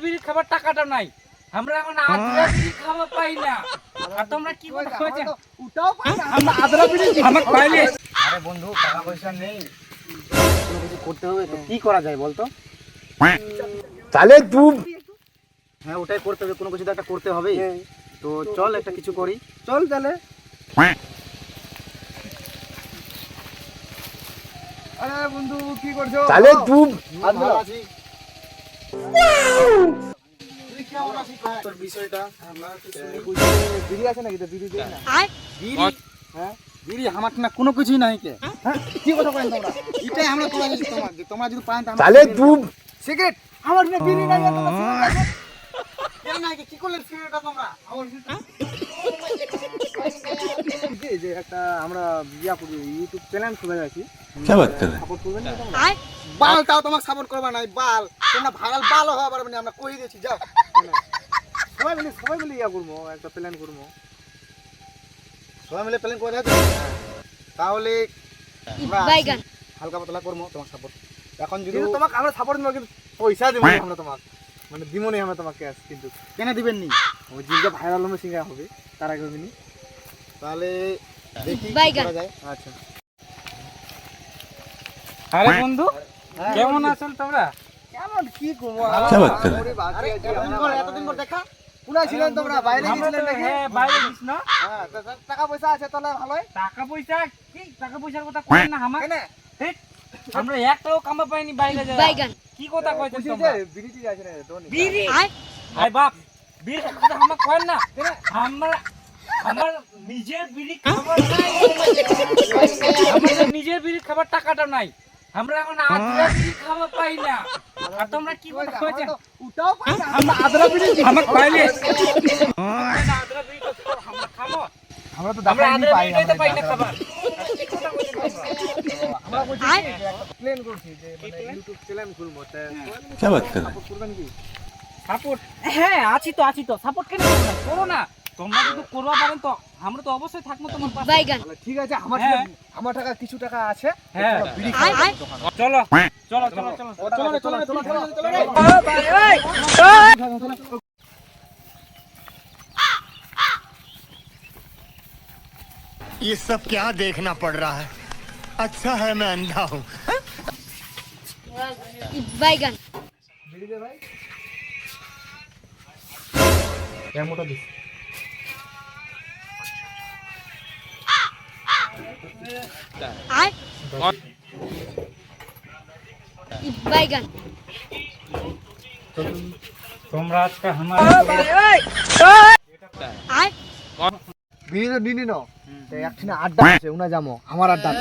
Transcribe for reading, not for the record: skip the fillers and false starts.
বিড়ি খাবার টাকাটা নাই, আমরা এখন আদ্রা বিড়ি খাওয়া পাই না। আর তোমরা কি করে খাওয়াছেন? ওটাও পাই না, আমরা আদ্রা বিড়ি আমাকে পাইলে। আরে বন্ধু টাকা পয়সা নেই, কোনো কিছু করতে হবে তো কি করা যায় বলতো? তাহলে তুই হ্যাঁ ওটাই করতে হবে, কোনো কিছু তো একটা করতে হবে। তো চল একটা কিছু করি, চল তাহলে। আরে বন্ধু কি করছো? তাহলে তুই ভালো আছি। তুই কেমন আছিস? তোর বিষয়টা আমরা তো শুনি। বিড়ি আছে নাকি? তো বিড়ি দে না। বিড়ি? হ্যাঁ বিড়ি আমার না কোনো কিছুই নাই কে। হ্যাঁ কি কথা কইন তোমরা? এটাই আমরা তোমরা যদি তোমরা যদি পান তাহলে তুই সিগারেট আমার না বিড়ি নাই, তোমরা সিগারেট আছে কেন নাই? কি করলেন সিগারেটটা তোমরা? আমার যে একটা আমরা ইয়া করি, ইউটিউব চ্যানেল খুলে আছি। क्या बात कर रहे हैं? সাপোর্ট করবেন না তোমরা? বালটাও তোমাকে সাপোর্ট করবা নাই, বাল তোমরা ভাইরাল বাল হওয়া পারবে না, আমরা কই দিয়েছি। যাও সবাই মিলে ইয়া করবো, একটা প্ল্যান করবো, সবাই মিলে প্ল্যান করে দাও। তাহলে আমরা বাইগান হালকা পাতলা করবো তোমাকে সাপোর্ট। এখন যদি তোমাকে আমরা সাপোর্ট দিব, কিন্তু পয়সা দেবো না আমরা তোমাকে, মানে দিব না আমরা তোমাকে ক্যাশ। কিন্তু কেন দিবেন নি? ওই জিনিসটা ভাইরাল হবে, সিঙ্গা হবে, তার আগে হবে নি। তাহলে দেখি কি বাইগান। করা যায়। আচ্ছা আরে বন্ধু কেমন আছেন তোমরা? কেমন কি করবো? क्या बात कर रहे हैं? আরে এতদিন পর দেখা, কোথায় ছিলেন তোমরা? বাইরে আমরা গেছিলেন তো নাকি? হ্যাঁ বাইরে গেছ না। হ্যাঁ টাকা পয়সা আছে তাহলে ভালোই। টাকা পয়সা কি? টাকা পয়সার কথা কই না আমার। কেন ঠিক, আমরা একটাও কামা পাইনি বাইরে যায়। বাইগান কি কথা কইছেন খুশি তোমরা? যে বিড়িটি আছে না দোনি। বিড়ি আই বাপ বিড়ি কথা আমাকে কই না। আমরা আমার নিজের বিড়ি খাবার নাই, আমাদের নিজের বিড়ি খাবার টাকাটা নাই, আমরা এখন আদ্রা বিড়ি খাওয়া পাই না। আর তোমরা কি করে খাওয়াছেন? ওটাও পাই না, আমরা আদ্রা বিড়ি আমাকে পাইলে আদ্রা বিড়ি তো আমরা খাবো। আমরা তো আমরা দাম আদ্রা পাই বিড়িটাই তো পাই না খাবার। কি কথা কইছেন তোমরা? আমরা বলছি যে একটা প্ল্যান করছি যে মানে ইউটিউব চ্যানেল খুলবো, তা क्या बात कर रहे हैं? সাপোর্ট করবেন কি? সাপোর্ট হ্যাঁ আছি তো সাপোর্ট কেন করবে না? করো না, তোমরা যদি করবা পারেন তো আমরা তো অবশ্যই থাকবো তোমার পাশে। বাইগান তাহলে ঠিক আছে, আমার হ্যাঁ। আমার টাকা কিছু টাকা আছে, হ্যাঁ। তোমরা বিড়ি খাও দোকানে। চলো চলো চলো চলো ये सब क्या देखना पड़ रहा है? अच्छा है मैं अंधा हूँ। বাইগান বিড়ি দে ভাই, এক মোটা দিস। বাইগান তোমরা আজকে আমার বিড়ি তো নিনি ন, একখানে আড্ডা আছে, উনা যাবো আমার আড্ডা।